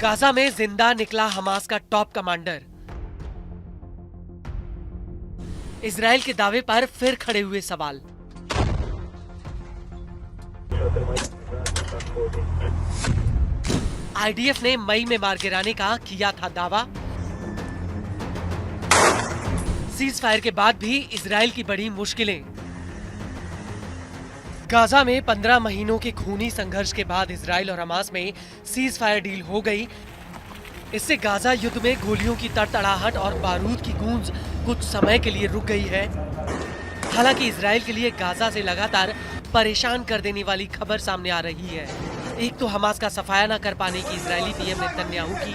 Gaza में जिंदा निकला हमास का टॉप कमांडर। इजराइल के दावे पर फिर खड़े हुए सवाल। आईडीएफ ने मई में मार गिराने का किया था दावा। सीज फायर के बाद भी इजराइल की बड़ी मुश्किलें। गाजा में 15 महीनों के खूनी संघर्ष के बाद इजराइल और हमास में सीज फायर डील हो गई। इससे गाजा युद्ध में गोलियों की तड़तड़ाहट और बारूद की गूंज कुछ समय के लिए रुक गई है। हालांकि इजराइल के लिए गाजा से लगातार परेशान कर देने वाली खबर सामने आ रही है। एक तो हमास का सफाया न कर पाने की इजरायली पीएम नेतन्याहू की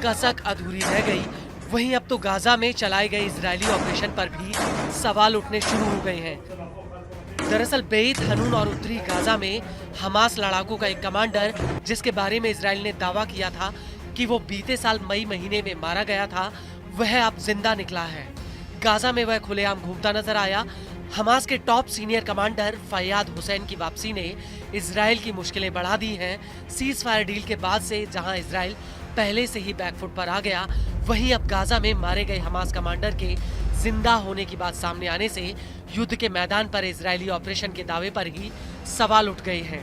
कसक अधूरी रह गई, वहीं अब तो गाजा में चलाए गए इजरायली ऑपरेशन पर भी सवाल उठने शुरू हो गए हैं। दरअसल बेत हनून और उत्तरी गाजा में हमास लड़ाकों का एक कमांडर, जिसके बारे में इजराइल ने दावा किया था कि वो बीते साल मई महीने में मारा गया था, वह अब जिंदा निकला है। गाजा में वह खुलेआम घूमता नजर आया। हमास के top senior commander Faiyad Hussain की वापसी ने इजराइल की मुश्किलें बढ़ा दी हैं। सीज फायर डील के बाद से जहां इजराइल पहले से ही बैकफुट पर आ गया, वहीं अब गाजा में मारे गए हमास कमांडर के जिंदा होने की बात सामने आने से युद्ध के मैदान पर इजरायली ऑपरेशन के दावे पर ही सवाल उठ गए हैं।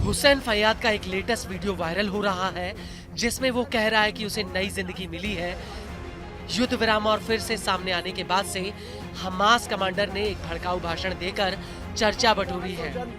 हुसैन फैयाद का एक लेटेस्ट वीडियो वायरल हो रहा है, जिसमें वो कह रहा है कि उसे नई जिंदगी मिली है। युद्ध विराम और फिर से सामने आने के बाद से हमास कमांडर ने एक भड़काऊ भाषण देकर चर्चा बटोरी है।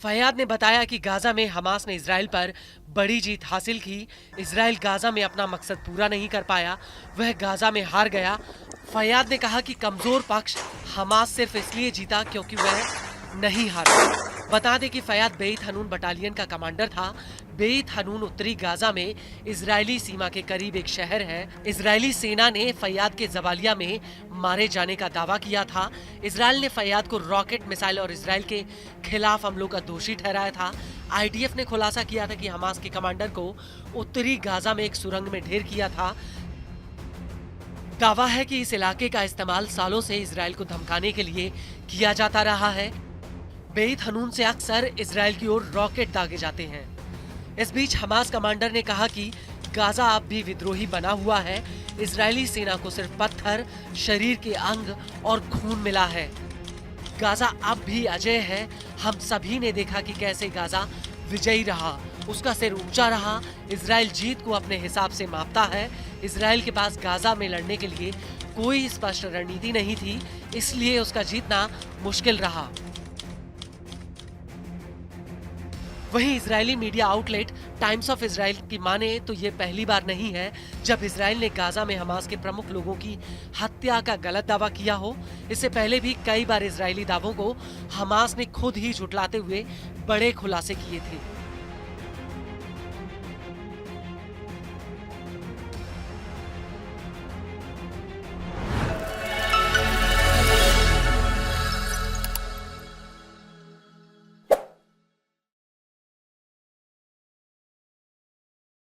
फैयाद ने बताया कि गाजा में हमास ने इजराइल पर बड़ी जीत हासिल की। इजराइल गाजा में अपना मकसद पूरा नहीं कर पाया, वह गाजा में हार गया। फैयाद ने कहा कि कमजोर पक्ष हमास सिर्फ इसलिए जीता क्योंकि वह नहीं हारा। बता दें कि फैयाद बेत हनून बटालियन का कमांडर था। बेत हनून उत्तरी गाजा में इजरायली सीमा के करीब एक शहर है। इजरायली सेना ने फैयाद के जवालिया में मारे जाने का दावा किया था। इजराइल ने फैयाद को रॉकेट, मिसाइल और इजराइल के खिलाफ हमलों का दोषी ठहराया था। आईडीएफ ने खुलासा किया था कि हमास के कमांडर को उत्तरी गाजा में एक सुरंग में ढेर किया था। दावा है कि इस इलाके का इस्तेमाल सालों से इजराइल को धमकाने के लिए किया जाता रहा है। बेत हनून से अक्सर इजराइल की ओर रॉकेट दागे जाते हैं। इस बीच हमास कमांडर ने कहा कि गाजा अब भी विद्रोही बना हुआ है। इजरायली सेना को सिर्फ पत्थर, शरीर के अंग और खून मिला है। गाजा अब भी अजय है। हम सभी ने देखा कि कैसे गाजा विजयी रहा, उसका सिर ऊंचा रहा। इजराइल जीत को अपने हिसाब से मापता है। इजराइल के पास गाजा में लड़ने के लिए कोई स्पष्ट रणनीति नहीं थी, इसलिए उसका जीतना मुश्किल रहा। वहीं Israeli media outlet times of Israel की माने तो ये पहली बार नहीं है जब इजराइल ने गाजा में हमास के प्रमुख लोगों की हत्या का गलत दावा किया हो। इससे पहले भी कई बार इजरायली दावों को हमास ने खुद ही झुठलाते हुए बड़े खुलासे किए थे।